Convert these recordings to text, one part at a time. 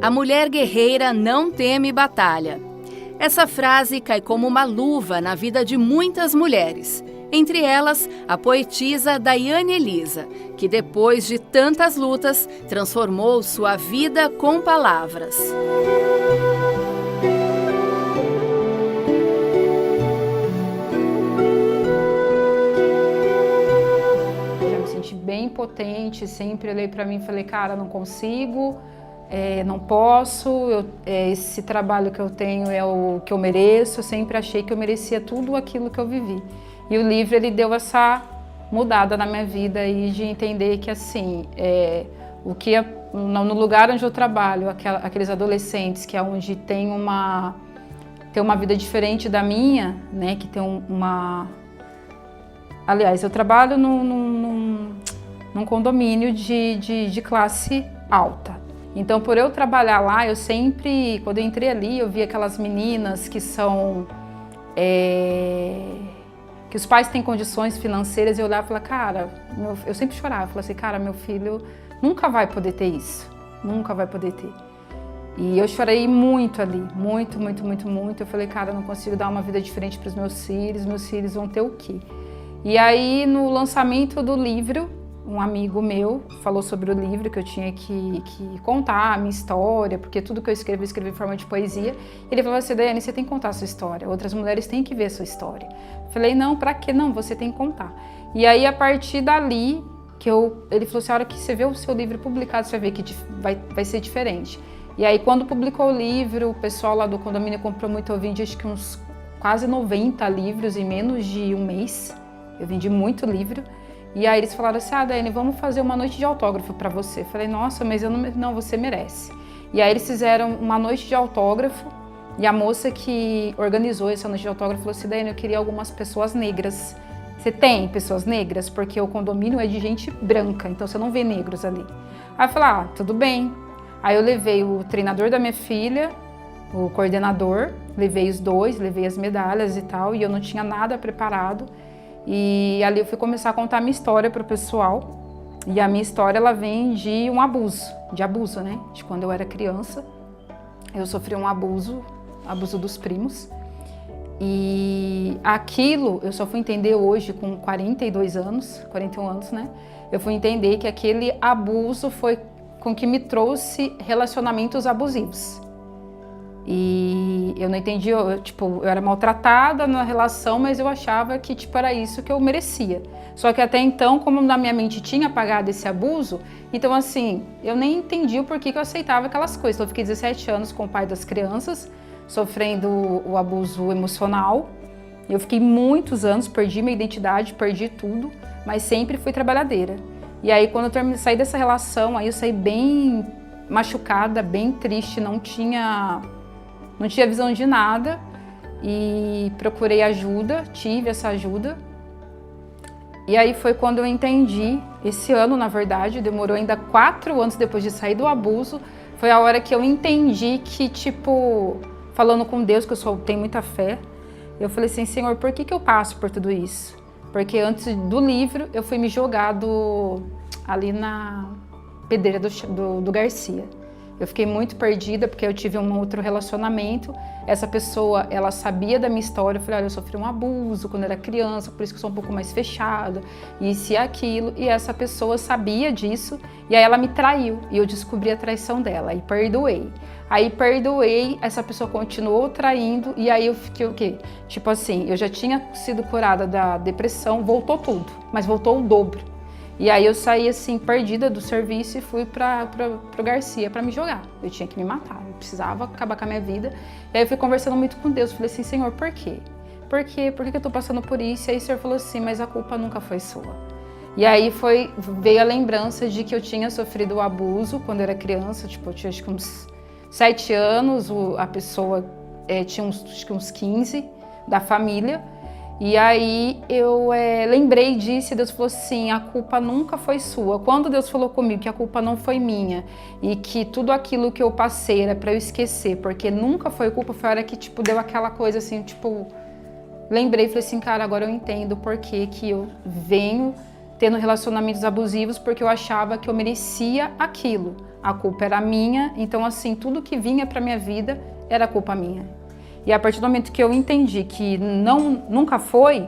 A mulher guerreira não teme batalha. Essa frase cai como uma luva na vida de muitas mulheres. Entre elas, a poetisa Daiane Elisa, que depois de tantas lutas, transformou sua vida com palavras. Já me senti bem impotente, sempre olhei para mim e falei, cara, não consigo, não posso, esse trabalho que eu tenho é o que eu mereço, eu sempre achei que eu merecia tudo aquilo que eu vivi. E o livro, ele deu essa mudada na minha vida aí de entender que, assim, no lugar onde eu trabalho, aqueles adolescentes que é onde tem uma vida diferente da minha, né, que tem Aliás, eu trabalho num condomínio de classe alta. Então, por eu trabalhar lá, eu sempre, quando eu entrei ali, eu vi aquelas meninas que são... que os pais têm condições financeiras, e eu olhava e falava, cara, eu sempre chorava, eu falava assim, cara, meu filho nunca vai poder ter isso, nunca vai poder ter. E eu chorei muito ali, muito, muito, muito, muito. Eu falei, cara, eu não consigo dar uma vida diferente para os meus filhos vão ter o quê? E aí, no lançamento do livro, um amigo meu falou sobre o livro, que eu tinha que contar a minha história, porque tudo que eu escrevo em forma de poesia. Ele falou assim, Daiane, você tem que contar a sua história, outras mulheres têm que ver a sua história. Eu falei, não, pra quê? Não, você tem que contar. E aí, a partir dali, ele falou assim, a hora que você vê o seu livro publicado, você vai ver que vai ser diferente. E aí, quando publicou o livro, o pessoal lá do condomínio comprou muito, eu vendi acho que uns quase 90 livros em menos de um mês. Eu vendi muito livro. E aí eles falaram assim, Daiane, vamos fazer uma noite de autógrafo para você. Eu falei, nossa, mas eu não, você merece. E aí eles fizeram uma noite de autógrafo, e a moça que organizou essa noite de autógrafo falou assim, Daiane, eu queria algumas pessoas negras. Você tem pessoas negras? Porque o condomínio é de gente branca, então você não vê negros ali. Aí eu falei, tudo bem. Aí eu levei o treinador da minha filha, o coordenador, levei os dois, levei as medalhas e tal, e eu não tinha nada preparado. E ali eu fui começar a contar a minha história para o pessoal. E a minha história, ela vem de um abuso, né? De quando eu era criança, eu sofri um abuso dos primos. E aquilo, eu só fui entender hoje com 41 anos, né? Eu fui entender que aquele abuso foi com que me trouxe relacionamentos abusivos. E eu não entendi, eu era maltratada na relação, mas eu achava que, era isso que eu merecia. Só que até então, como na minha mente tinha apagado esse abuso, então assim, eu nem entendi o porquê que eu aceitava aquelas coisas. Então eu fiquei 17 anos com o pai das crianças, sofrendo o abuso emocional. Eu fiquei muitos anos, perdi minha identidade, perdi tudo, mas sempre fui trabalhadeira. E aí quando eu saí dessa relação, aí eu saí bem machucada, bem triste, não tinha visão de nada, e procurei ajuda, tive essa ajuda. E aí foi quando eu entendi, esse ano na verdade, demorou ainda 4 anos depois de sair do abuso, foi a hora que eu entendi que, falando com Deus, que eu tenho muita fé, eu falei assim, Senhor, por que eu passo por tudo isso? Porque antes do livro, eu fui me jogar ali na pedreira do Garcia. Eu fiquei muito perdida porque eu tive um outro relacionamento. Essa pessoa, ela sabia da minha história. Eu falei, olha, eu sofri um abuso quando era criança, por isso que eu sou um pouco mais fechada, isso e aquilo. E essa pessoa sabia disso, e aí ela me traiu, e eu descobri a traição dela, e perdoei. Aí perdoei, essa pessoa continuou traindo, e aí eu fiquei o quê? Eu já tinha sido curada da depressão, voltou tudo, mas voltou o dobro. E aí eu saí assim, perdida do serviço, e fui pro Garcia para me jogar. Eu tinha que me matar, eu precisava acabar com a minha vida. E aí eu fui conversando muito com Deus, falei assim, Senhor, por quê? Por quê? Por que eu tô passando por isso? E aí o Senhor falou assim, mas a culpa nunca foi sua. E aí veio a lembrança de que eu tinha sofrido o abuso quando eu era criança, eu tinha acho que uns 7 anos, a pessoa tinha acho que uns 15 da família. E aí eu lembrei disso, e Deus falou assim, a culpa nunca foi sua. Quando Deus falou comigo que a culpa não foi minha e que tudo aquilo que eu passei era para eu esquecer, porque nunca foi culpa, foi a hora que deu aquela coisa assim, lembrei e falei assim, cara, agora eu entendo por que eu venho tendo relacionamentos abusivos, porque eu achava que eu merecia aquilo. a culpa era minha, então assim, tudo que vinha para minha vida era culpa minha. E a partir do momento que eu entendi que nunca foi,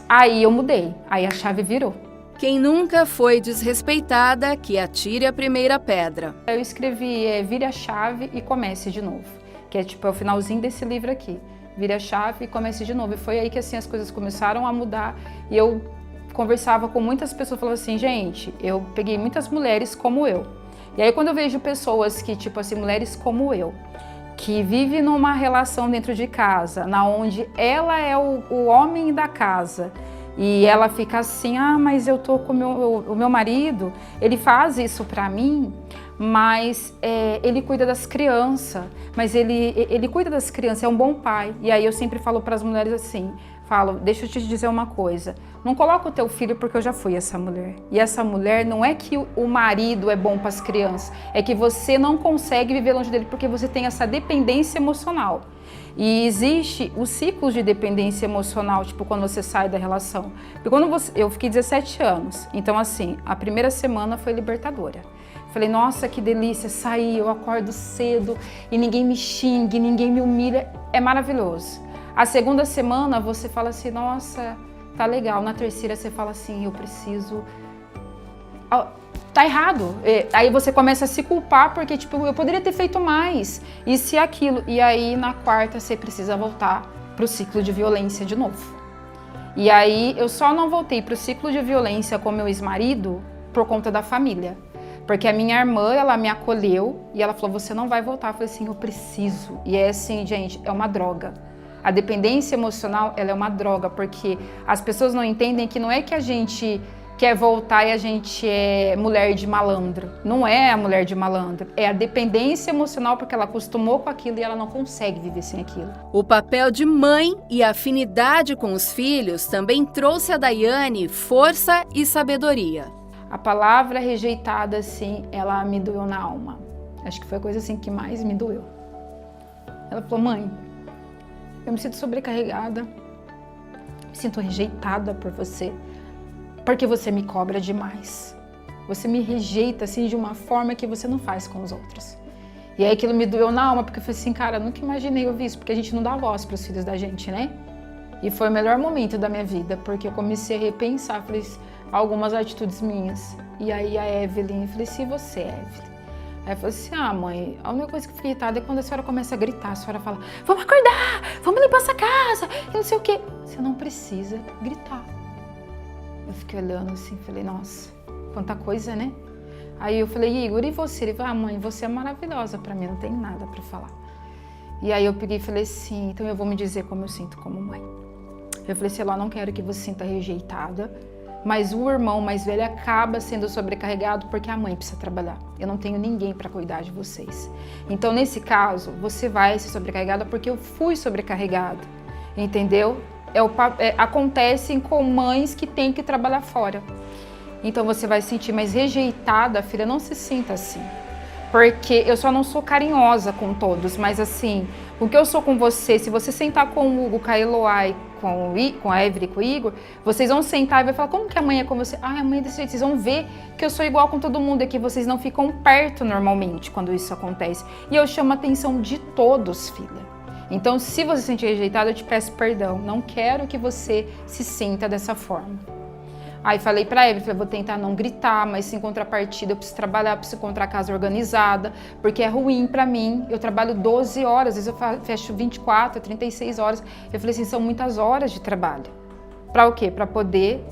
aí eu mudei, aí a chave virou. Quem nunca foi desrespeitada, que atire a primeira pedra. Eu escrevi Vire a Chave e Comece de Novo, que é tipo é o finalzinho desse livro aqui. Vire a chave e comece de novo. E foi aí que assim as coisas começaram a mudar e eu conversava com muitas pessoas, falava assim, gente, eu peguei muitas mulheres como eu. E aí quando eu vejo pessoas que, tipo assim, mulheres como eu, que vivem numa relação dentro de casa, na onde ela é o homem da casa, e ela fica assim, mas eu tô com o meu marido, ele faz isso pra mim, mas ele cuida das crianças, mas ele cuida das crianças, é um bom pai. E aí eu sempre falo para as mulheres assim, deixa eu te dizer uma coisa, não coloca o teu filho porque eu já fui essa mulher. E essa mulher não é que o marido é bom para as crianças, é que você não consegue viver longe dele porque você tem essa dependência emocional. E existe os ciclos de dependência emocional, tipo quando você sai da relação. Porque eu fiquei 17 anos, então assim, a primeira semana foi libertadora. Falei, nossa, que delícia, sair, eu acordo cedo e ninguém me xingue, ninguém me humilha, é maravilhoso. A segunda semana você fala assim, nossa, tá legal. Na terceira você fala assim, eu preciso... Tá errado. Aí você começa a se culpar porque, tipo, eu poderia ter feito mais, isso e aquilo. E aí na quarta você precisa voltar pro ciclo de violência de novo. E aí eu só não voltei pro ciclo de violência com meu ex-marido por conta da família. Porque a minha irmã, ela me acolheu e ela falou, você não vai voltar. Eu falei assim, eu preciso. E é assim, gente, é uma droga. A dependência emocional, ela é uma droga, porque as pessoas não entendem que não é que a gente quer voltar e a gente é mulher de malandro. Não é a mulher de malandro, é a dependência emocional, porque ela acostumou com aquilo e ela não consegue viver sem aquilo. O papel de mãe e a afinidade com os filhos também trouxe a Daiane força e sabedoria. A palavra rejeitada, assim, ela me doeu na alma. Acho que foi a coisa assim que mais me doeu. Ela falou, mãe, eu me sinto sobrecarregada, me sinto rejeitada por você, porque você me cobra demais. Você me rejeita, assim, de uma forma que você não faz com os outros. E aí aquilo me doeu na alma, porque eu falei assim, cara, nunca imaginei ouvir isso, porque a gente não dá voz para os filhos da gente, né? E foi o melhor momento da minha vida, porque eu comecei a repensar, falei, algumas atitudes minhas. E aí a Evelyn, eu falei, se você, Evelyn? Aí eu falei assim, mãe, a única coisa que eu fiquei irritada é quando a senhora começa a gritar, a senhora fala, vamos acordar, vamos limpar essa casa, e não sei o quê. Você não precisa gritar. Eu fiquei olhando assim, falei, nossa, quanta coisa, né? Aí eu falei, Igor, e você? Ele falou, mãe, você é maravilhosa pra mim, não tem nada pra falar. E aí eu peguei e falei assim, então eu vou me dizer como eu sinto como mãe. Eu falei assim, eu não quero que você se sinta rejeitada, mas o irmão mais velho acaba sendo sobrecarregado porque a mãe precisa trabalhar. Eu não tenho ninguém para cuidar de vocês. Então, nesse caso, você vai ser sobrecarregada porque eu fui sobrecarregada, entendeu? Acontece com mães que têm que trabalhar fora. Então, você vai se sentir mais rejeitada, filha, não se sinta assim. Porque eu só não sou carinhosa com todos, mas assim, o que eu sou com você, se você sentar com o Hugo, com a Eloá, com a Evelyn, com o Igor, vocês vão sentar e vai falar, como que a mãe é com você? A mãe é desse jeito. Vocês vão ver que eu sou igual com todo mundo, é que vocês não ficam perto normalmente quando isso acontece. E eu chamo a atenção de todos, filha. Então, se você se sentir rejeitada, eu te peço perdão. Não quero que você se sinta dessa forma. Aí falei pra ele, vou tentar não gritar, mas em contrapartida eu preciso trabalhar, preciso encontrar a casa organizada, porque é ruim pra mim. Eu trabalho 12 horas, às vezes eu fecho 24, 36 horas. Eu falei assim, são muitas horas de trabalho. Pra o quê? Pra poder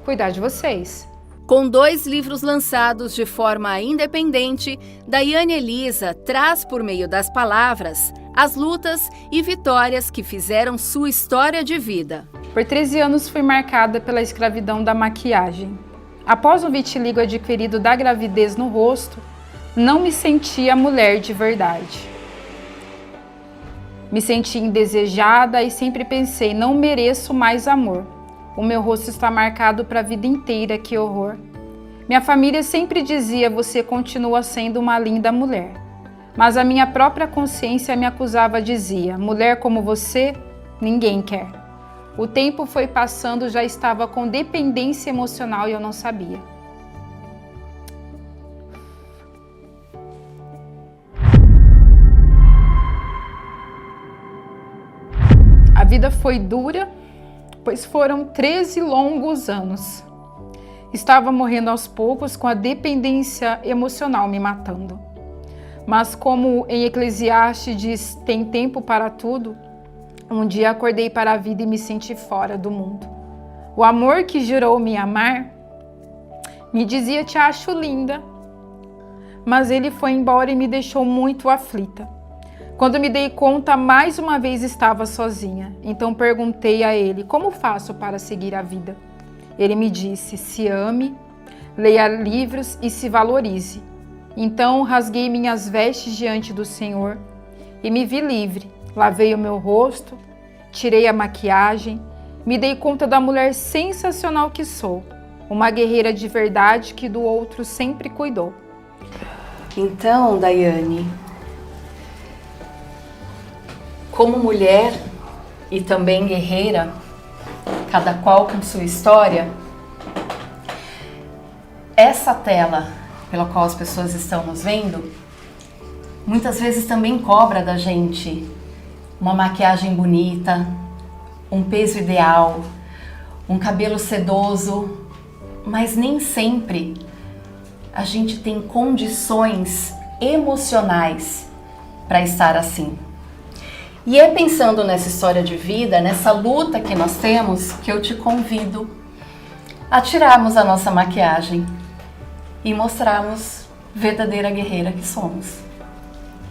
cuidar de vocês. Com 2 livros lançados de forma independente, Daiane Elisa traz por meio das palavras as lutas e vitórias que fizeram sua história de vida. Por 13 anos fui marcada pela escravidão da maquiagem. Após o vitiligo adquirido da gravidez no rosto, não me sentia mulher de verdade. Me senti indesejada e sempre pensei, não mereço mais amor. O meu rosto está marcado para a vida inteira, que horror. Minha família sempre dizia, você continua sendo uma linda mulher. Mas a minha própria consciência me acusava, dizia, mulher como você, ninguém quer. O tempo foi passando, já estava com dependência emocional e eu não sabia. foi dura, pois foram 13 longos anos. Estava morrendo aos poucos com a dependência emocional me matando. Mas como em Eclesiastes diz, tem tempo para tudo, um dia acordei para a vida e me senti fora do mundo. O amor que jurou me amar me dizia: te acho linda. Mas ele foi embora e me deixou muito aflita. Quando me dei conta, mais uma vez estava sozinha. Então perguntei a ele: como faço para seguir a vida? Ele me disse: se ame, leia livros e se valorize. Então rasguei minhas vestes diante do Senhor e me vi livre. Lavei o meu rosto, tirei a maquiagem, me dei conta da mulher sensacional que sou, uma guerreira de verdade que do outro sempre cuidou. Então, Daiane, como mulher e também guerreira, cada qual com sua história, essa tela pela qual as pessoas estão nos vendo, muitas vezes também cobra da gente uma maquiagem bonita, um peso ideal, um cabelo sedoso, mas nem sempre a gente tem condições emocionais para estar assim. E é pensando nessa história de vida, nessa luta que nós temos, que eu te convido a tirarmos a nossa maquiagem e mostrarmos verdadeira guerreira que somos.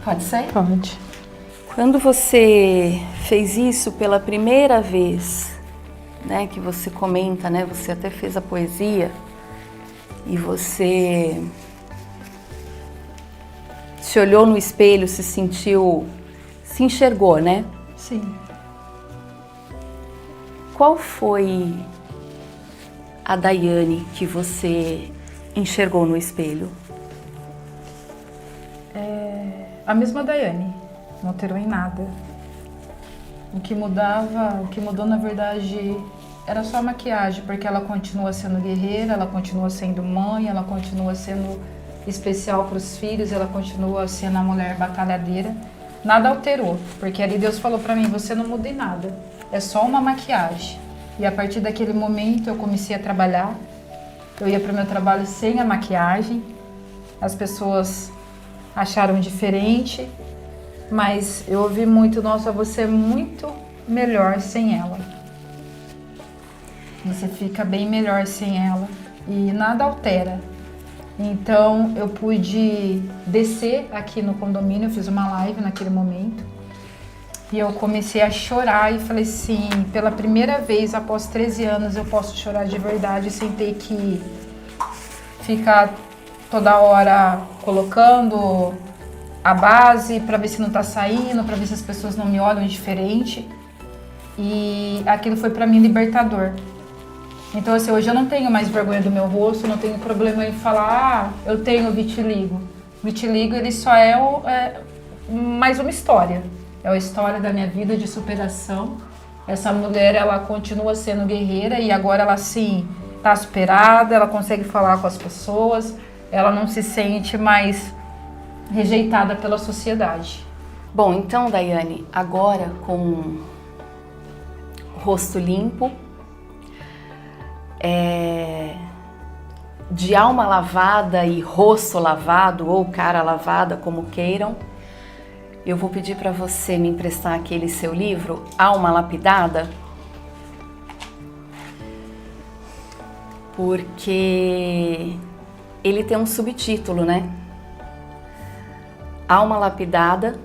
Pode ser? Pode. Quando você fez isso pela primeira vez, né, que você comenta, né, você até fez a poesia e você se olhou no espelho, se sentiu, se enxergou, né? Sim. Qual foi a Daiane que você enxergou no espelho? A mesma Daiane, não alterou em nada. O que mudou na verdade era só a maquiagem, porque ela continua sendo guerreira, ela continua sendo mãe, ela continua sendo especial para os filhos, ela continua sendo a mulher batalhadeira. Nada alterou, porque ali Deus falou para mim: você não muda em nada, é só uma maquiagem. E a partir daquele momento eu comecei a trabalhar. Eu ia para o meu trabalho sem a maquiagem, as pessoas acharam diferente, mas eu ouvi muito: nossa, você é muito melhor sem ela. Você fica bem melhor sem ela e nada altera. Então eu pude descer aqui no condomínio, eu fiz uma live naquele momento e eu comecei a chorar e falei assim: pela primeira vez após 13 anos eu posso chorar de verdade sem ter que ficar toda hora colocando a base para ver se não tá saindo, para ver se as pessoas não me olham diferente. E aquilo foi para mim libertador. Então assim, hoje eu não tenho mais vergonha do meu rosto, não tenho problema em falar: eu tenho vitiligo. Vitiligo, ele só é mais uma história. É a história da minha vida de superação. Essa mulher, ela continua sendo guerreira e agora ela sim tá superada, ela consegue falar com as pessoas, ela não se sente mais rejeitada pela sociedade. Bom, então, Daiane, agora com o rosto limpo, de alma lavada e rosto lavado ou cara lavada, como queiram, eu vou pedir para você me emprestar aquele seu livro, Alma Lapidada, porque ele tem um subtítulo, né? Alma lapidada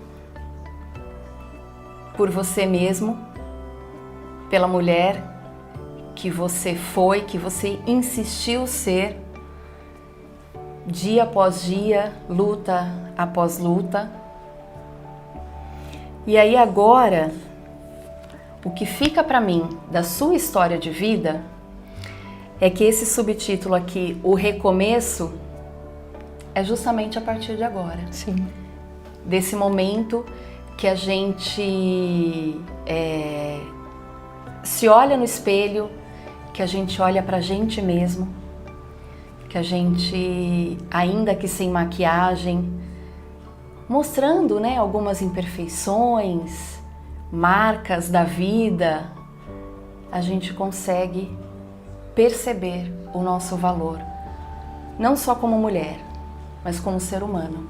por você mesmo, pela mulher que você foi, que você insistiu ser, dia após dia, luta após luta. E aí agora, o que fica para mim da sua história de vida é que esse subtítulo aqui, O Recomeço, é justamente a partir de agora. Sim. Desse momento que a gente se olha no espelho, que a gente olha pra gente mesmo, que a gente, ainda que sem maquiagem, mostrando, né, algumas imperfeições, marcas da vida, a gente consegue perceber o nosso valor, não só como mulher, mas como ser humano.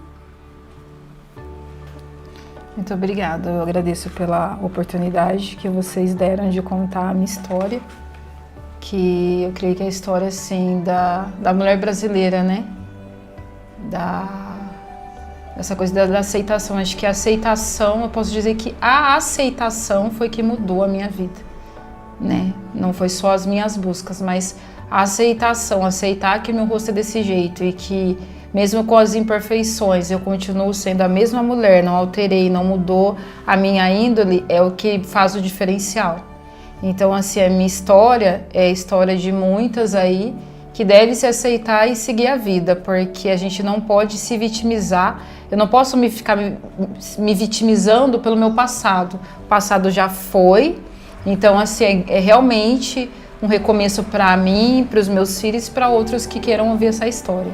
Muito obrigada, eu agradeço pela oportunidade que vocês deram de contar a minha história, que eu creio que é a história, assim, da mulher brasileira, né? Essa coisa da aceitação. Acho que a aceitação, eu posso dizer que a aceitação foi que mudou a minha vida, né? Não foi só as minhas buscas, mas a aceitação, aceitar que meu rosto é desse jeito e que mesmo com as imperfeições eu continuo sendo a mesma mulher, não alterei, não mudou a minha índole, é o que faz o diferencial. Então, assim, a minha história é a história de muitas aí que deve se aceitar e seguir a vida, porque a gente não pode se vitimizar. Eu não posso ficar me vitimizando pelo meu passado. O passado já foi, então assim, é realmente um recomeço para mim, para os meus filhos e para outros que queiram ouvir essa história.